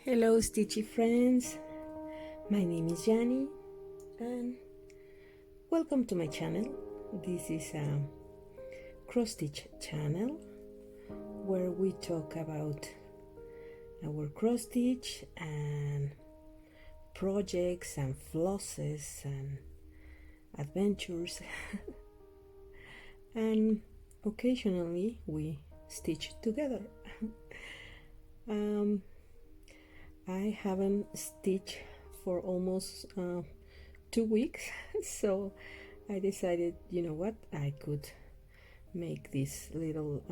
Hello Stitchy friends, my name is Yani and welcome to my channel. This is a cross stitch channel where we talk about our cross stitch and projects and flosses and adventures and occasionally we stitch together. I haven't stitched for almost 2 weeks, so I decided, you know what, I could make this little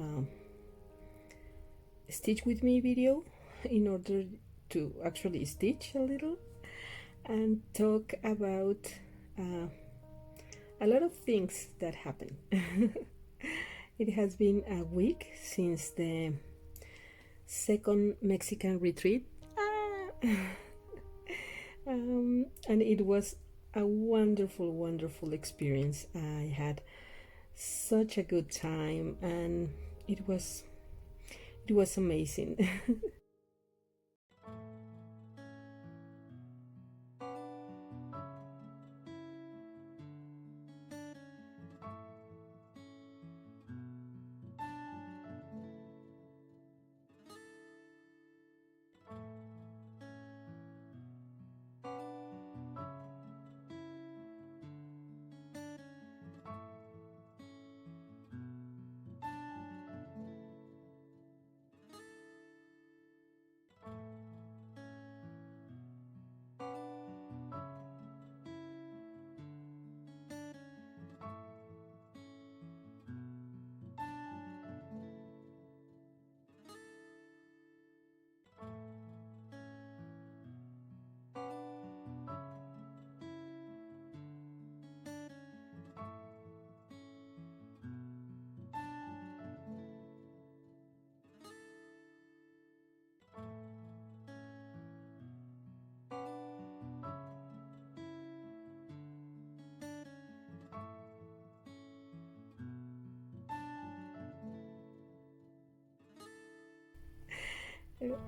stitch with me video in order to actually stitch a little and talk about a lot of things that happen. It has been a week since the second Mexican retreat. And it was a wonderful experience. I had such a good time and it was amazing.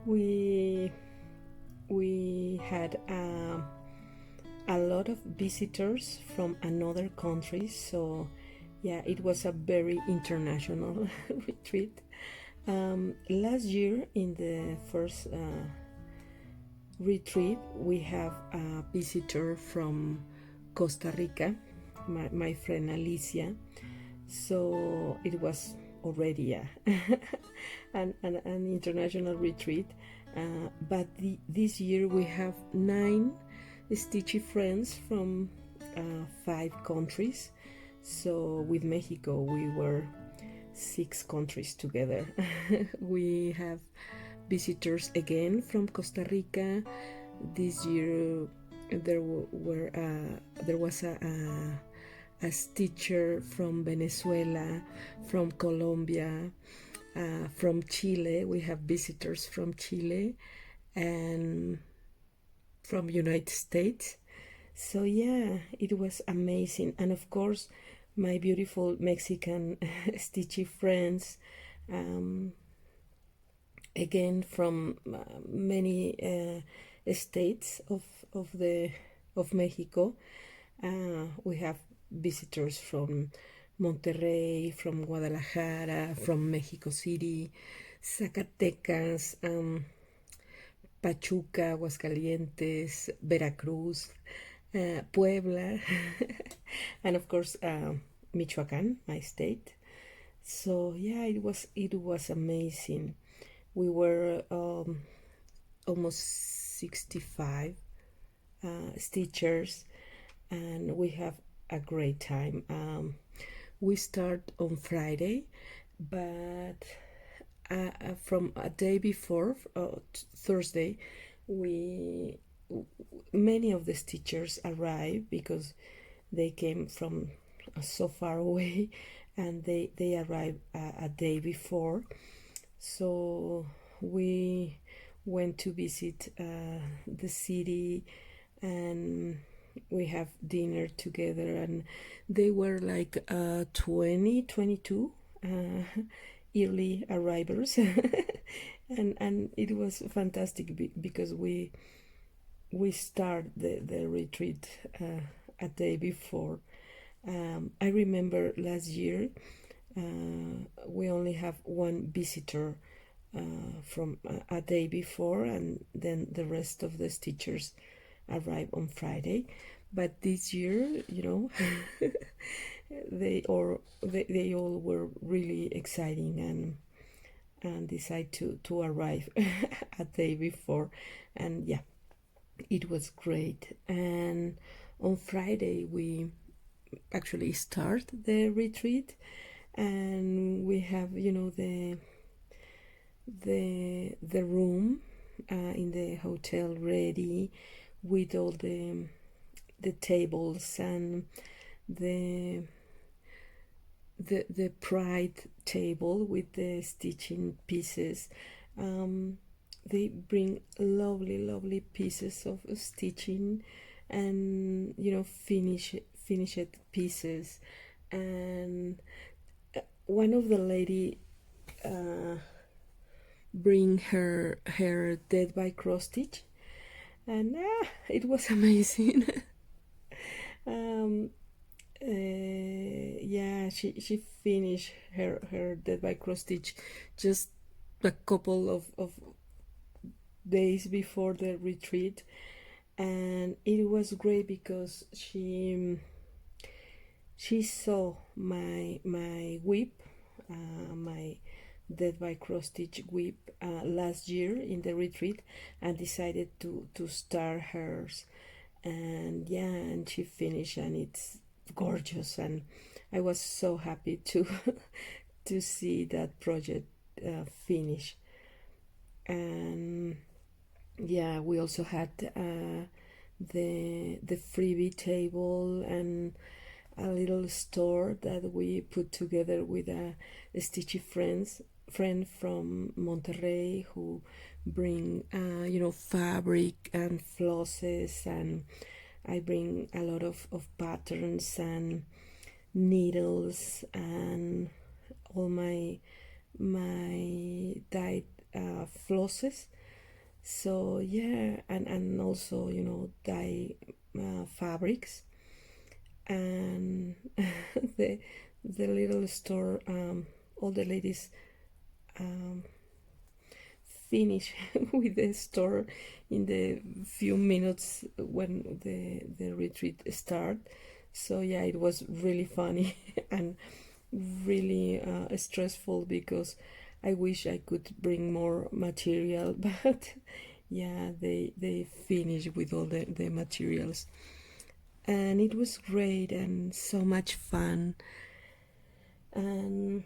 We had a lot of visitors from another country, so yeah, it was a very international retreat. Last year in the first retreat we have a visitor from Costa Rica, my friend Alicia, so it was already an international retreat, but this year we have 9 stitchy friends from 5 countries. So with Mexico we were 6 countries together. We have visitors again from Costa Rica. This year there was a stitcher from Venezuela, from Colombia, from Chile. We have visitors from Chile and from United States. So yeah, it was amazing. And of course my beautiful Mexican stitchy friends, again from many states of Mexico. We have visitors from Monterrey, from Guadalajara, from Mexico City, Zacatecas, Pachuca, Aguascalientes, Veracruz, Puebla, and of course Michoacán, my state. So yeah, it was amazing. We were almost 65 stitchers, and we have a great time. We start on Friday, but from a day before, Thursday, many of the stitchers arrive because they came from so far away, and they arrived a day before. So we went to visit the city, and we have dinner together, and they were like 22 early arrivals. and it was fantastic because we start the retreat a day before. I remember last year we only have one visitor from a day before, and then the rest of the stitchers arrive on Friday. But this year, they all were really exciting and decide to arrive a day before, and yeah, it was great. And on Friday we actually start the retreat, and we have the room in the hotel ready with all the tables and the pride table with the stitching pieces. They bring lovely pieces of stitching and finished pieces. And one of the lady bring her dead by cross stitch, and it was amazing. Yeah, she finished her dead by cross stitch just a couple of days before the retreat, and it was great because she saw my whip, my dead by cross stitch whip last year in the retreat, and decided to start hers. And yeah, and she finished, and it's gorgeous, and I was so happy to to see that project finish. And yeah, we also had the freebie table and a little store that we put together with a stitchy friend from Monterrey who bring fabric and flosses, and I bring a lot of patterns and needles and all my dyed flosses. So yeah, and also dye fabrics. And the little store, all the ladies finish with the store in the few minutes when the retreat start. So yeah, it was really funny and really stressful because I wish I could bring more material, but yeah, they finish with all the materials, and it was great and so much fun. And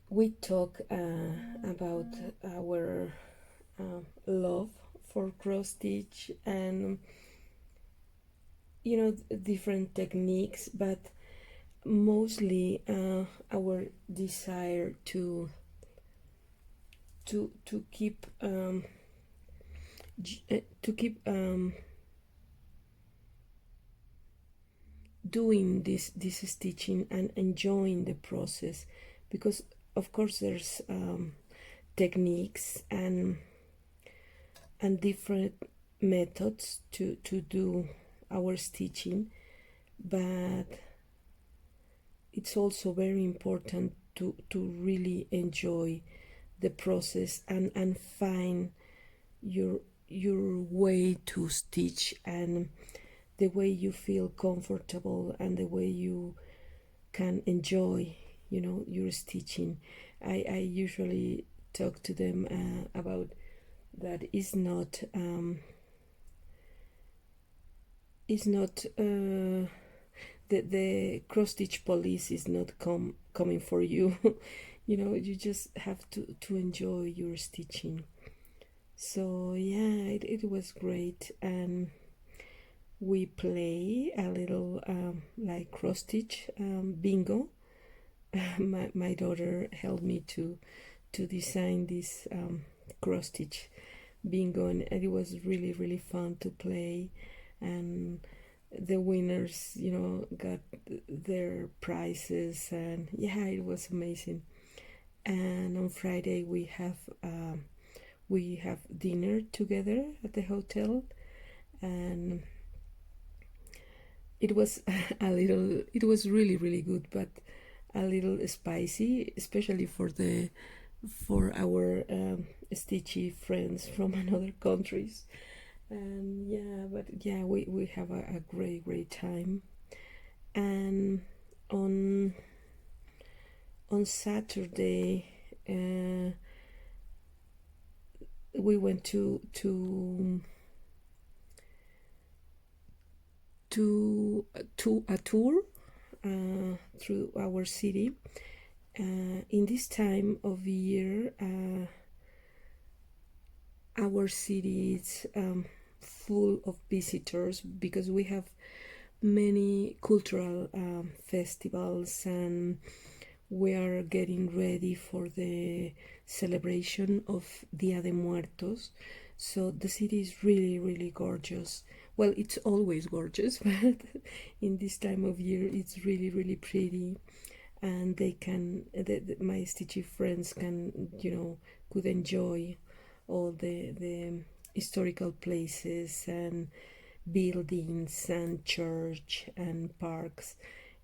we talk about our love for cross stitch and different techniques, but mostly our desire to keep doing this stitching and enjoying the process, because of course there's techniques and different methods to do our stitching, but it's also very important to really enjoy the process and find your way to stitch, and the way you feel comfortable and the way you can enjoy your stitching. I usually talk to them about that. It's not the cross stitch police is not coming for you. You just have to enjoy your stitching. So yeah, it was great, and we play a little like cross stitch bingo. My daughter helped me to design this cross stitch bingo, and it was really fun to play, and the winners got their prizes, and yeah, it was amazing. and on Friday we have dinner together at the hotel, and it was it was really really good, but a little spicy, especially for our stitchy friends from another countries. And yeah, but yeah, we have a great time. And on Saturday, we went to a tour through our city. In this time of year, our city is full of visitors because we have many cultural festivals, and we are getting ready for the celebration of Día de Muertos. So the city is really really gorgeous. Well, it's always gorgeous, but in this time of year it's really really pretty, and they can my stitchy friends can could enjoy all the historical places and buildings and church and parks.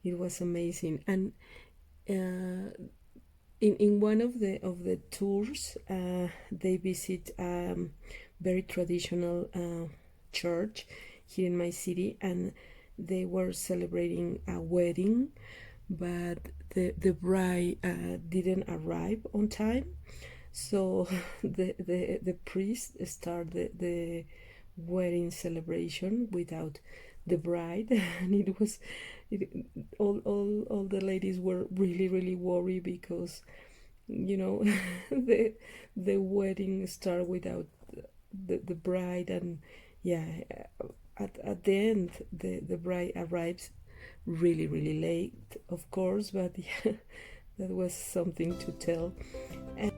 It was amazing. And in one of the tours, they visit very traditional church here in my city, and they were celebrating a wedding, but the bride didn't arrive on time, so the priest started the wedding celebration without the bride. And all the ladies were really really worried because the wedding started without the bride. And yeah, at the end the bride arrives really really late, of course, but yeah, that was something to tell. And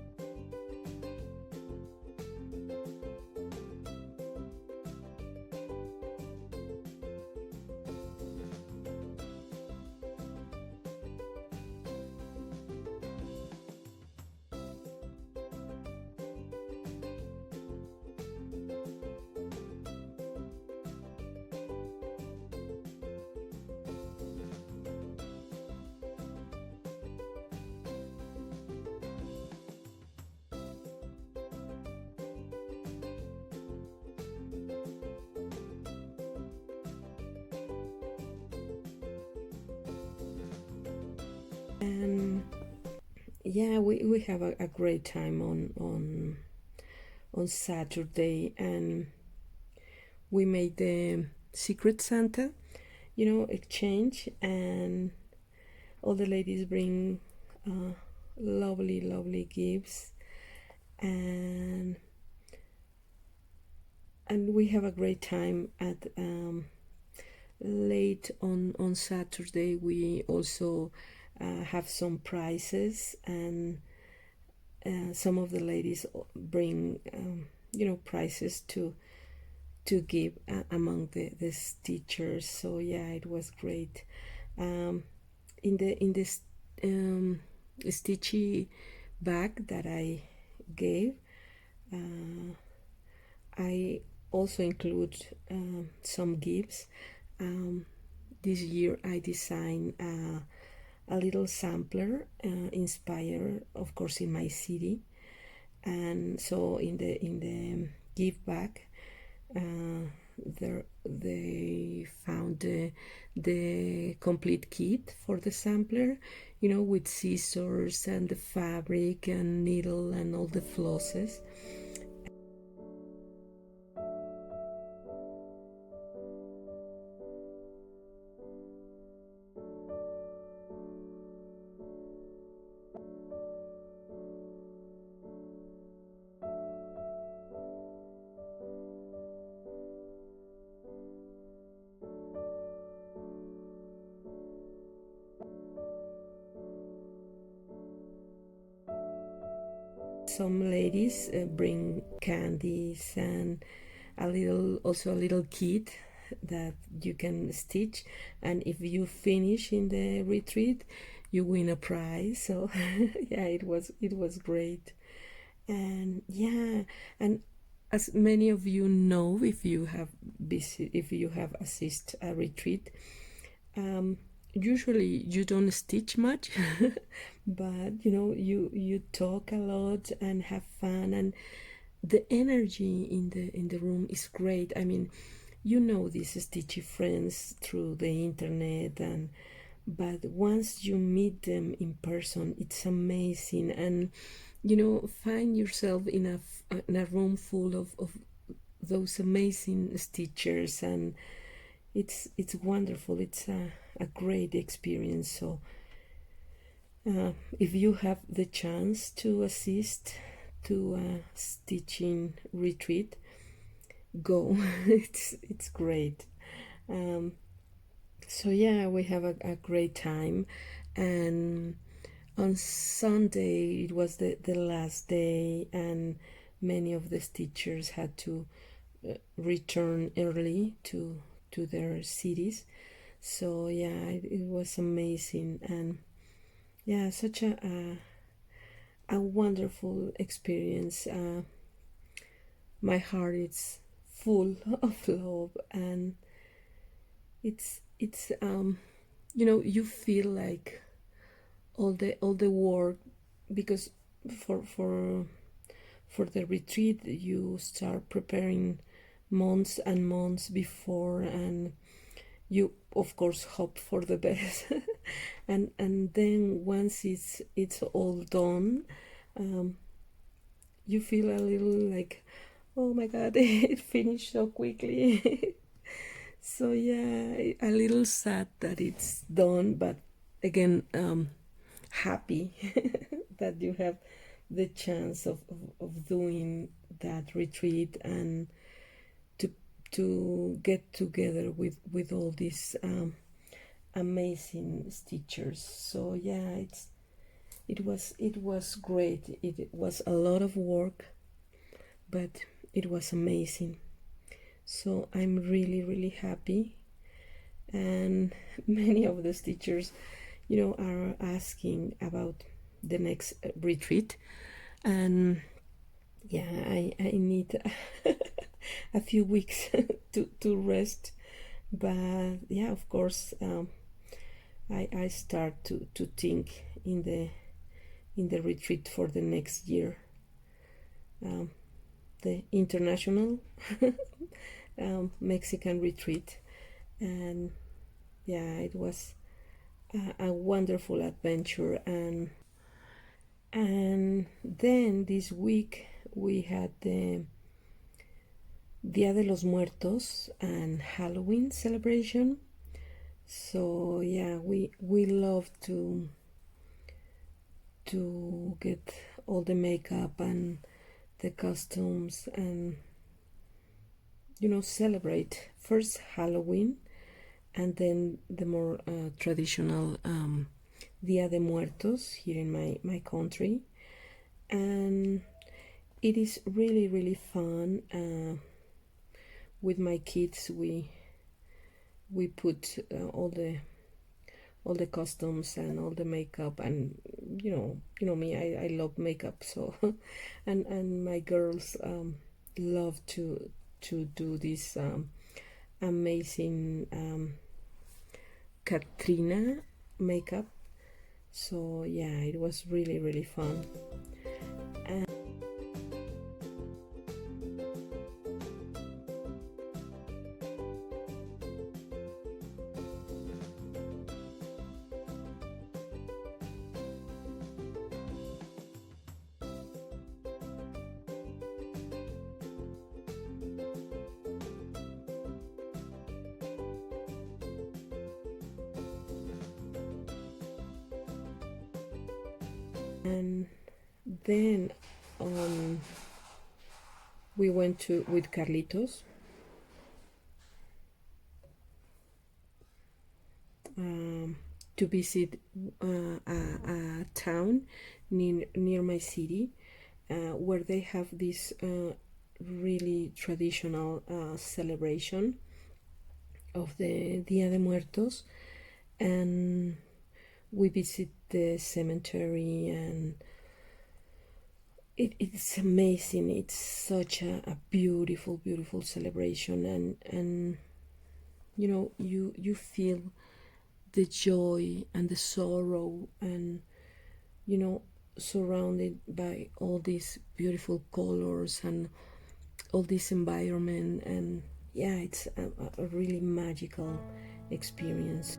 yeah, we have a great time on Saturday, and we made the Secret Santa, exchange, and all the ladies bring lovely gifts, and we have a great time at late on Saturday. We also have some prizes, and some of the ladies bring prizes to give among the stitchers. So yeah, it was great. In this stitchy bag that I gave, I also include some gifts. This year I designed a little sampler inspired, of course, in my city. And so in the gift bag, there they found the complete kit for the sampler, with scissors and the fabric and needle and all the flosses. Some ladies bring candies and also a little kit that you can stitch, and if you finish in the retreat, you win a prize. So yeah, it was great. And yeah, and as many of you know, if you have assist a retreat, usually you don't stitch much, but you talk a lot and have fun, and the energy in the room is great. I mean, these stitchy friends through the internet, but once you meet them in person, it's amazing. And find yourself in a room full of those amazing stitchers, and it's wonderful. It's a great experience. So if you have the chance to assist to a stitching retreat, go. It's great. So yeah, we have a great time. And on Sunday it was the last day, and many of the stitchers had to return early to their cities. So yeah, it was amazing, and yeah, such a wonderful experience. My heart is full of love, and it's you feel like all the work, because for the retreat you start preparing months and months before, and you of course hope for the best. and then once it's all done, you feel a little like, oh my god, it finished so quickly. So yeah, a little sad that it's done, but again, happy that you have the chance of doing that retreat, and to get together with all these amazing stitchers. So yeah, it was great. It was a lot of work, but it was amazing. So I'm really happy. And many of the stitchers are asking about the next retreat, and yeah, I need a few weeks to rest. But yeah, of course, I start to think in the retreat for the next year, the International Mexican retreat. And yeah, it was a wonderful adventure. And then this week we had the Día de los Muertos and Halloween celebration. So yeah, we love to get all the makeup and the costumes, and celebrate first Halloween, and then the more traditional Día de Muertos here in my country. And it is really fun. With my kids, we put all the costumes and all the makeup, and you know me, I love makeup. So and my girls love to do this amazing Katrina makeup. So yeah, it was really fun. And then we went with Carlitos to visit a town near my city, where they have this really traditional celebration of the Día de Muertos. And we visit the cemetery, and it's amazing. It's such a beautiful, beautiful celebration, and you know, you feel the joy and the sorrow, and you know, surrounded by all these beautiful colors and all this environment. And yeah, it's a really magical experience.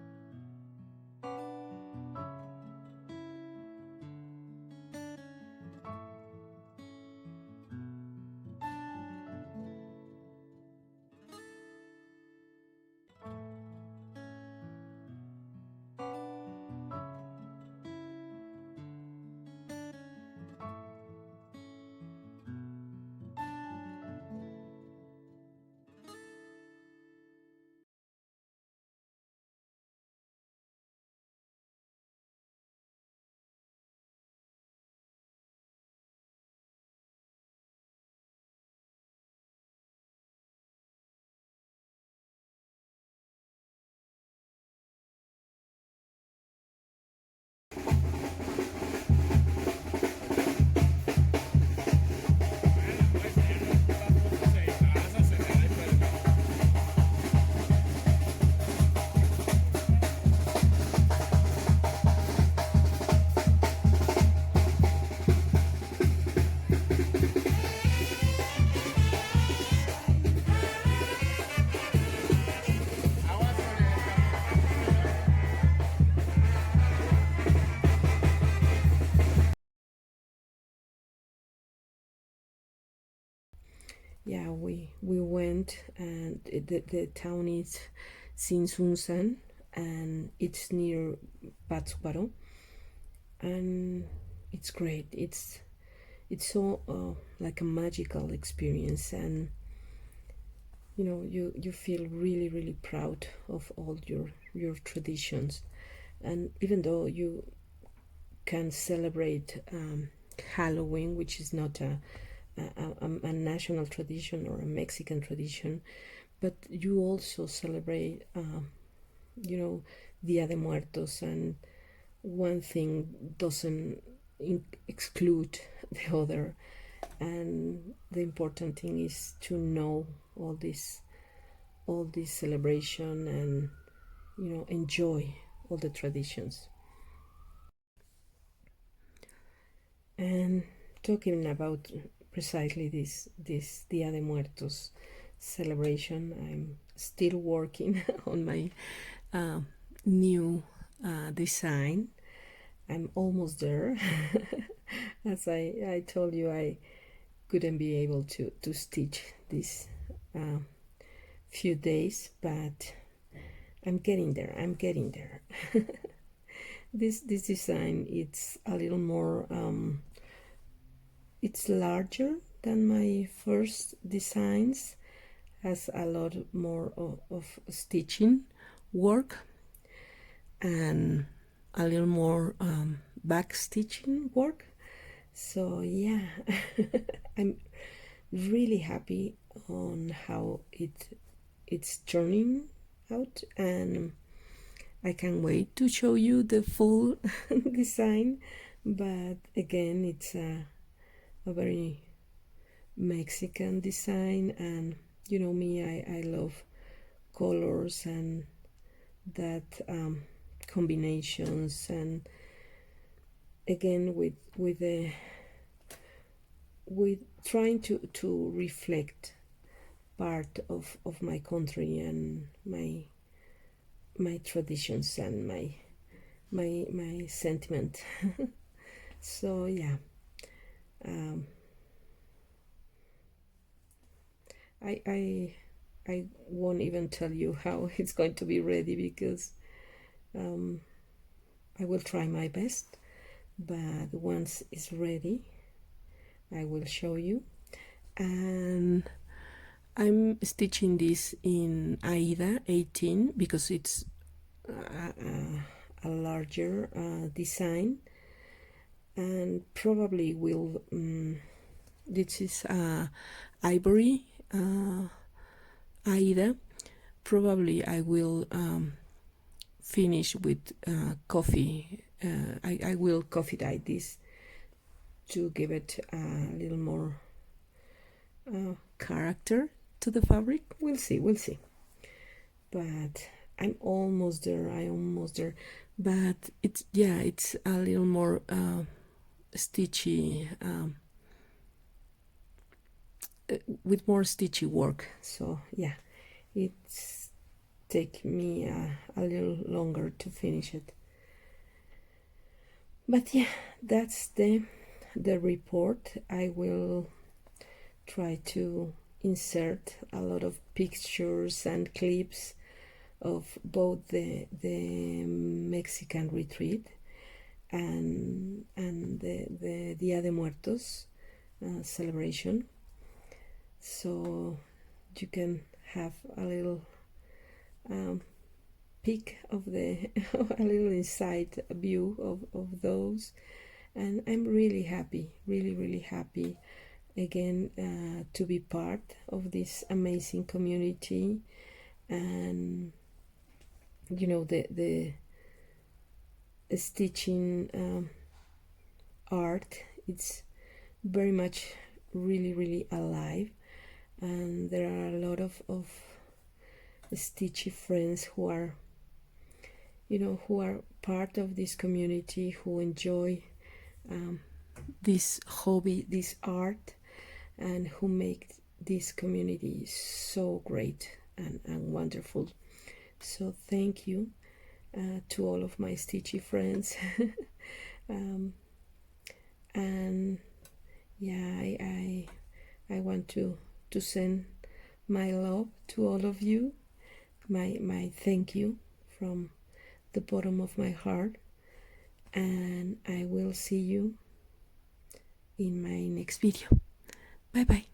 Yeah, we went, and the town is Sinsunsan, and it's near Pátzcuaro, and it's great. It's so like a magical experience, and you know, you feel really, really proud of all your traditions. And even though you can celebrate Halloween, which is not a national tradition or a Mexican tradition, but you also celebrate, you know, Dia de Muertos, and one thing doesn't exclude the other. And the important thing is to know all this celebration, and you know, enjoy all the traditions. And talking about precisely this Dia de Muertos celebration, I'm still working on my new design. I'm almost there. As I told you, I couldn't be able to stitch this few days, but I'm getting there. I'm getting there. This design, it's a little more it's larger than my first designs, has a lot more of stitching work, and a little more back stitching work. So yeah, I'm really happy on how it's turning out, and I can't wait to show you the full design. But again, it's a very Mexican design, and you know me, I love colors and that combinations, and again with trying to reflect part of my country and my traditions and my sentiment. So yeah, um, I won't even tell you how it's going to be ready, because I will try my best, but once it's ready, I will show you. And I'm stitching this in Aida 18 because it's a larger design, and probably will this is ivory Aida. Probably I will finish with coffee. I will coffee dye this to give it a little more character to the fabric. We'll see, but I'm almost there. But it's a little more stitchy, with more stitchy work. So yeah, it's take me a little longer to finish it. But yeah, that's the report. I will try to insert a lot of pictures and clips of both the Mexican retreat and the Día de Muertos celebration, so you can have a little peek of the a little inside view of those. And I'm really happy, really happy again to be part of this amazing community. And you know, the stitching art, it's very much really alive, and there are a lot of stitchy friends who are, you know, who are part of this community, who enjoy this hobby, this art, and who make this community so great and wonderful. So thank you to all of my stitchy friends. And yeah, I want to send my love to all of you, my thank you from the bottom of my heart, and I will see you in my next video. Bye bye.